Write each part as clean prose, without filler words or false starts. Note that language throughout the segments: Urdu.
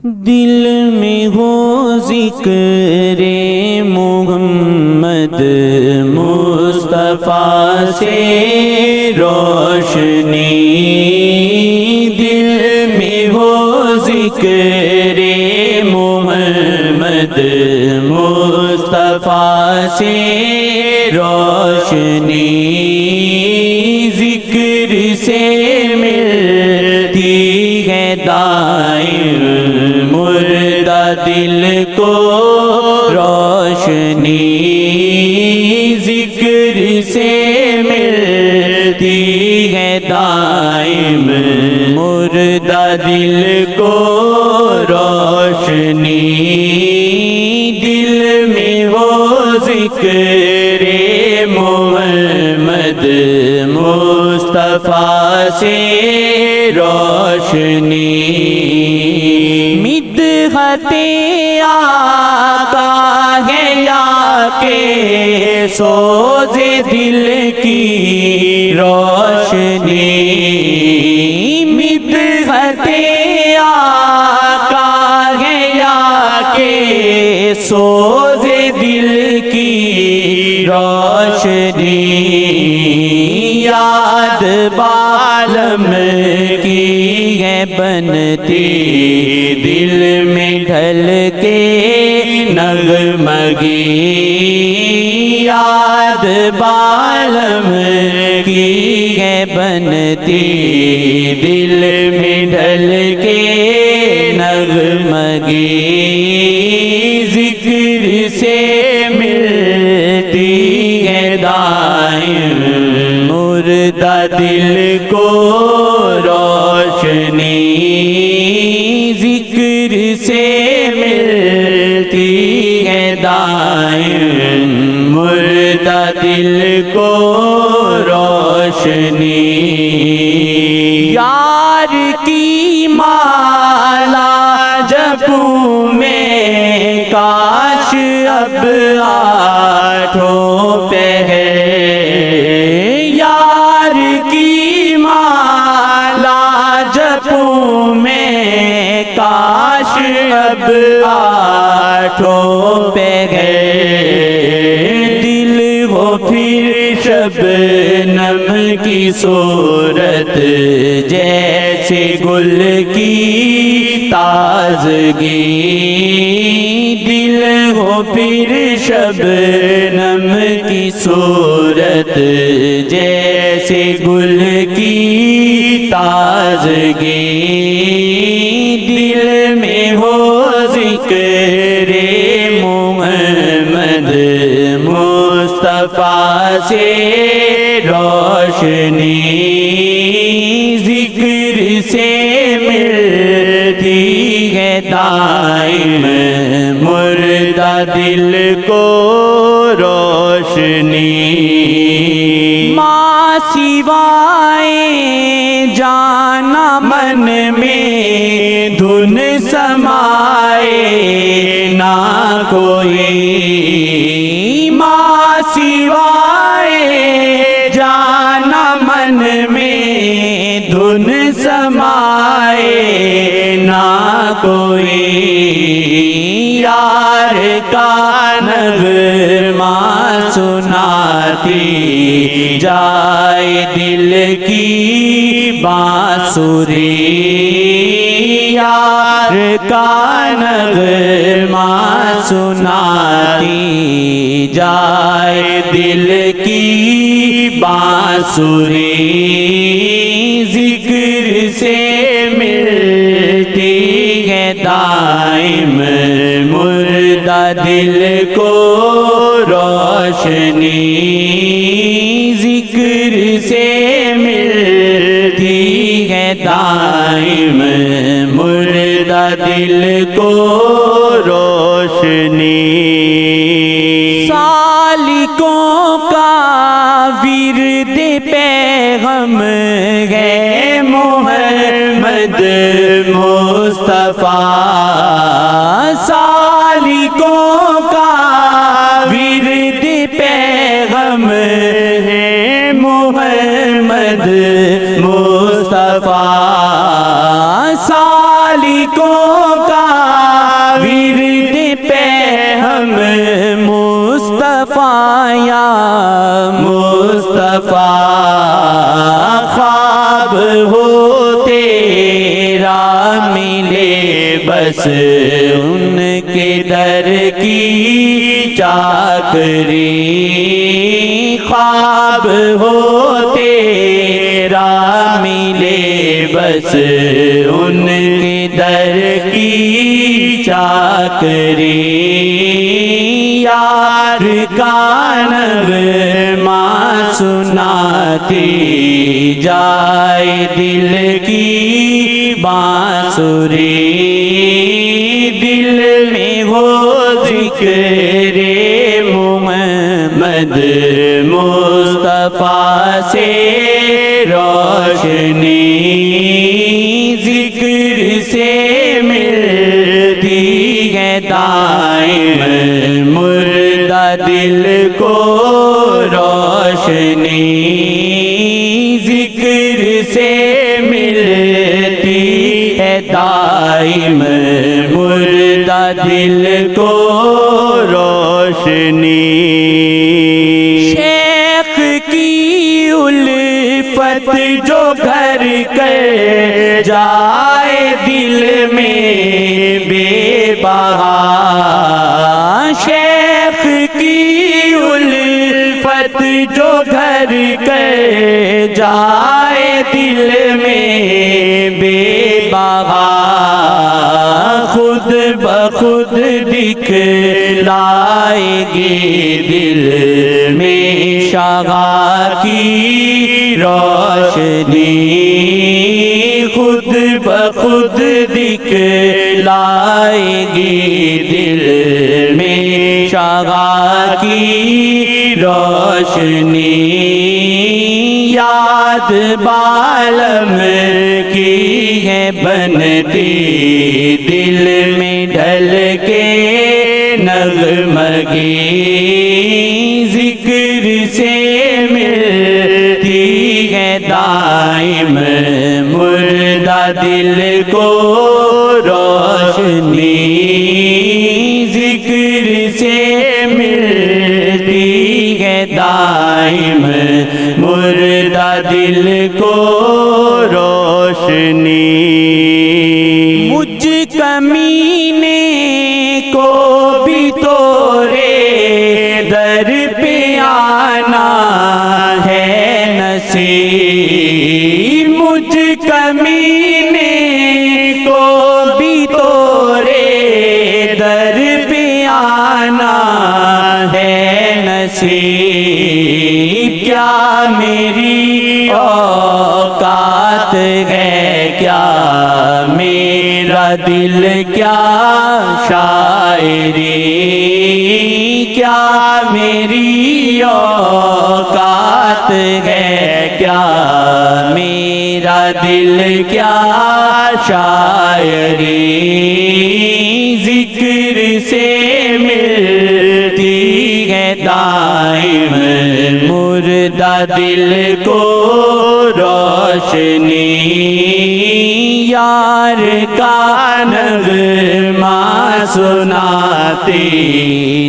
دل میں ہو ذکر محمد مصطفیٰ سے روشنی، دل میں ہو ذکر محمد مصطفیٰ سے روشنی، ذکر سے ملتی ہے دائم مردہ دل کو روشنی، ذکر سے ملتی ہے دائم مردہ دل کو روشنی، دل میں ہو ذکر محمد مصطفیٰ سے روشنی، مدحت آقا ہے یا کہ سوز دل کی روشنی، مدحت آقا ہے یا کہ سوز دل کی روشنی، یاد بالم کی ہے بنتی دل میں ڈھل کے نغمگی، یاد بالم کی ہے بنتی دل میں ڈھل کے نغمگی، ذکر سے ملتی ہے دائم مردہ دل کو روشنی، ذکر سے ملتی ہے دائم مردہ دل کو روشنی، یار کی مالا جپوں میں کاش اب آٹھوں پہ ہے، یار کی مالا جپوں میں کاش اب آٹھوں پہ ہے، دل ہو پھر شبنم کی صورت جیسے گل کی تازگی، دل ہو پھر شبنم کی صورت جیسے گل کی تازگی، دل میں ہو ذکر محمد مصطفیٰ سے روشنی، ذکر سے ملتی ہے دائم مردہ دل کو روشنی، ماں سوائے جانا من میں دھن سمائے نہ کوئی، ماں سوائے جانا من میں دھن سمائے نہ کوئی، یار کا نغمہ سناتی جائے دل کی بانسری، یار کا نغمہ سناتی جائے دل کی بانسری، ذکر سے ملتی ہے دائم مردہ دل کو روشنی، ذکر سے ملتی ہے دائم مردہ دل کو روشنی، سالکوں کا ورد پیغم ہے محمد مصطفیٰ، سالکوں کا ورد پیغم ہے محمد مصطفیٰ، سالکوں کا خواب ہو تیرا ملے بس ان کے در کی چاکری، خواب ہو تیرا ملے بس ان کے در کی چاکری، یار کا نغمہ سناتی جائے دل کی بانسری، دل میں ہو ذکر محمد مصطفیٰ سے روشنی، ذکر سے ملتی ہے دائم مردہ دل کو روشنی، ذکر سے ملتی ہے دائم مردہ دل کو روشنی، شیخ کی الفت جو گھر کر جائے دل میں بے بہا، شیخ کی الفت جو گھر کر جائے دل میں بے بہا، خود بخود دکھلائے گی دل میں شغا کی روشنی، خود بخود دکھلائے گی دل میں شغا کی روشنی، یاد بالم کی ہے بنتی دل میں ڈھل کے نغمگی، ذکر سے ملتی ہے دائم مردہ دل کو روشنی، ذکر سے ملتی ہے دائم مردہ دل کو روشنی، مجھ کمینے کو بھی تو رے در پہ آنا ہے نصیب، مجھ کمینے کو بھی تو رے در پہ آنا ہے نصیب، کیا میری اوقات ہے کیا میرا دل کیا شاعری، کیا میری اوقات ہے کیا میرا دل کیا شاعری، ذکر سے ملتی ہے دائم مردہ دل کو روشنی، یار کا نغمہ سناتی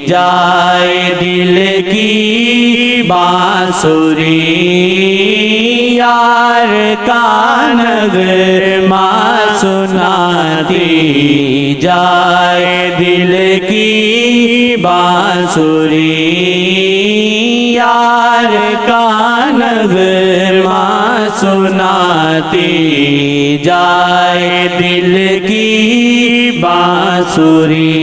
جائے دل کی بانسری، یار کا نغمہ سناتی جائے دل کی بانسری، یار کا نغمہ سناتی جائے دل کی بانسری۔